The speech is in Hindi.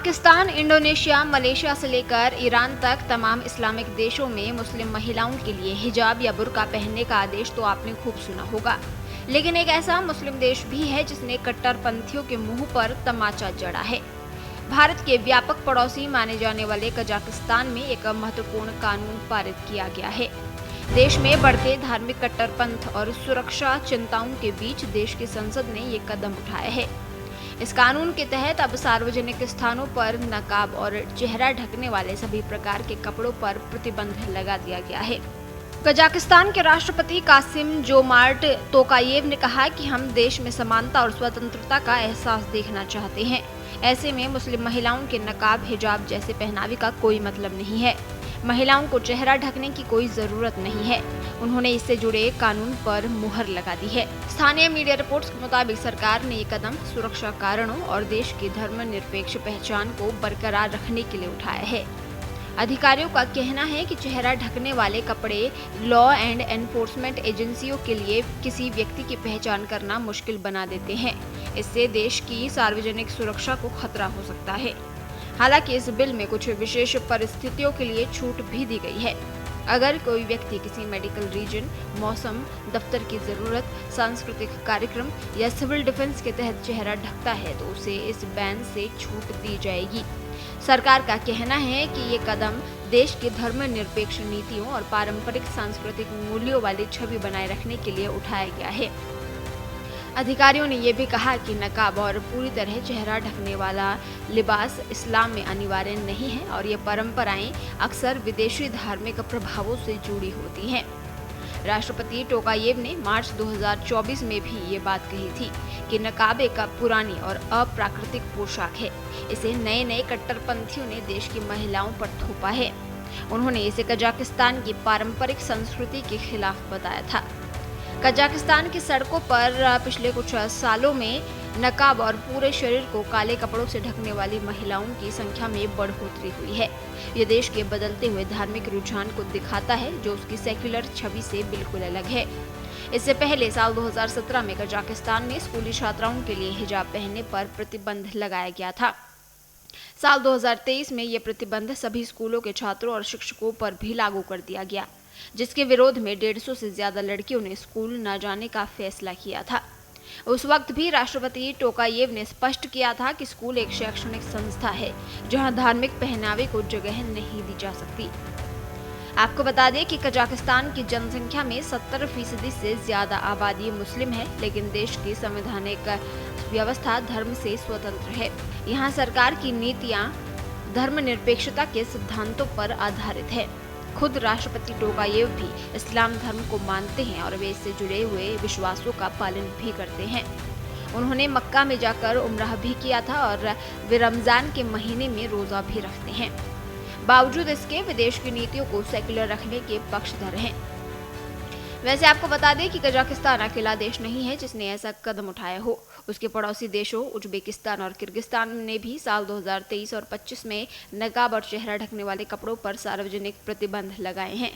पाकिस्तान, इंडोनेशिया, मलेशिया से लेकर ईरान तक तमाम इस्लामिक देशों में मुस्लिम महिलाओं के लिए हिजाब या बुर्का पहनने का आदेश तो आपने खूब सुना होगा। लेकिन एक ऐसा मुस्लिम देश भी है जिसने कट्टरपंथियों के मुंह पर तमाचा जड़ा है। भारत के व्यापक पड़ोसी माने जाने वाले कजाकिस्तान में एक महत्वपूर्ण कानून पारित किया गया है। देश में बढ़ते धार्मिक कट्टरपंथ और सुरक्षा चिंताओं के बीच देश की संसद ने ये कदम उठाया है। इस कानून के तहत अब सार्वजनिक स्थानों पर नकाब और चेहरा ढकने वाले सभी प्रकार के कपड़ों पर प्रतिबंध लगा दिया गया है। कजाकिस्तान के राष्ट्रपति कासिम जोमार्ट तोकायेव ने कहा कि हम देश में समानता और स्वतंत्रता का एहसास देखना चाहते हैं। ऐसे में मुस्लिम महिलाओं के नकाब, हिजाब जैसे पहनावे का कोई मतलब नहीं है। महिलाओं को चेहरा ढकने की कोई जरूरत नहीं है। उन्होंने इससे जुड़े कानून पर मुहर लगा दी है। स्थानीय मीडिया रिपोर्ट्स के मुताबिक सरकार ने ये कदम सुरक्षा कारणों और देश की धर्मनिरपेक्ष पहचान को बरकरार रखने के लिए उठाया है। अधिकारियों का कहना है कि चेहरा ढकने वाले कपड़े लॉ एंड एनफोर्समेंट एजेंसियों के लिए किसी व्यक्ति की पहचान करना मुश्किल बना देते हैं। इससे देश की सार्वजनिक सुरक्षा को खतरा हो सकता है। हालांकि इस बिल में कुछ विशेष परिस्थितियों के लिए छूट भी दी गई है। अगर कोई व्यक्ति किसी मेडिकल रीजन, मौसम, दफ्तर की जरूरत, सांस्कृतिक कार्यक्रम या सिविल डिफेंस के तहत चेहरा ढकता है तो उसे इस बैन से छूट दी जाएगी। सरकार का कहना है कि ये कदम देश की धर्मनिरपेक्ष नीतियों और पारंपरिक सांस्कृतिक मूल्यों वाली छवि बनाए रखने के लिए उठाया गया है। अधिकारियों ने यह भी कहा कि नकाब और पूरी तरह चेहरा ढकने वाला लिबास इस्लाम में अनिवार्य नहीं है और ये परंपराएं अक्सर विदेशी धार्मिक प्रभावों से जुड़ी होती हैं। राष्ट्रपति टोकायेव ने मार्च 2024 में भी ये बात कही थी कि नकाब एक पुरानी और अप्राकृतिक पोशाक है। इसे नए नए कट्टरपंथियों ने देश की महिलाओं पर थोपा है। उन्होंने इसे कजाकिस्तान की पारंपरिक संस्कृति के खिलाफ बताया था। कजाकिस्तान की सड़कों पर पिछले कुछ सालों में नकाब और पूरे शरीर को काले कपड़ों से ढकने वाली महिलाओं की संख्या में बढ़ोतरी हुई है। ये देश के बदलते हुए धार्मिक रुझान को दिखाता है जो उसकी सेक्युलर छवि से बिल्कुल अलग है। इससे पहले साल 2017 में कजाकिस्तान में स्कूली छात्राओं के लिए हिजाब पहनने पर प्रतिबंध लगाया गया था। साल 2023 में ये प्रतिबंध सभी स्कूलों के छात्रों और शिक्षकों पर भी लागू कर दिया गया, जिसके विरोध में 150 से ज्यादा लड़कियों ने स्कूल न जाने का फैसला किया था। उस वक्त भी राष्ट्रपति टोकायेव ने स्पष्ट किया था कि स्कूल एक शैक्षणिक संस्था है जहां धार्मिक पहनावे को जगह नहीं दी जा सकती। आपको बता दें कि कजाकिस्तान की जनसंख्या में 70% से ज्यादा आबादी मुस्लिम है, लेकिन देश की संवैधानिक व्यवस्था धर्म से स्वतंत्र है। यहाँ सरकार की नीतियाँ धर्मनिरपेक्षता के सिद्धांतों पर आधारित है। खुद राष्ट्रपति टोकायेव भी इस्लाम धर्म को मानते हैं और वे इससे जुड़े हुए विश्वासों का पालन भी करते हैं। उन्होंने मक्का में जाकर उम्राह भी किया था और वे रमजान के महीने में रोजा भी रखते हैं। बावजूद इसके विदेश की नीतियों को सेक्युलर रखने के पक्षधर हैं। वैसे आपको बता दें कि कजाकिस्तान अकेला देश नहीं है जिसने ऐसा कदम उठाया हो। उसके पड़ोसी देशों उज्बेकिस्तान और किर्गिस्तान ने भी साल 2023 और 25 में नकाब और चेहरा ढकने वाले कपड़ों पर सार्वजनिक प्रतिबंध लगाए हैं।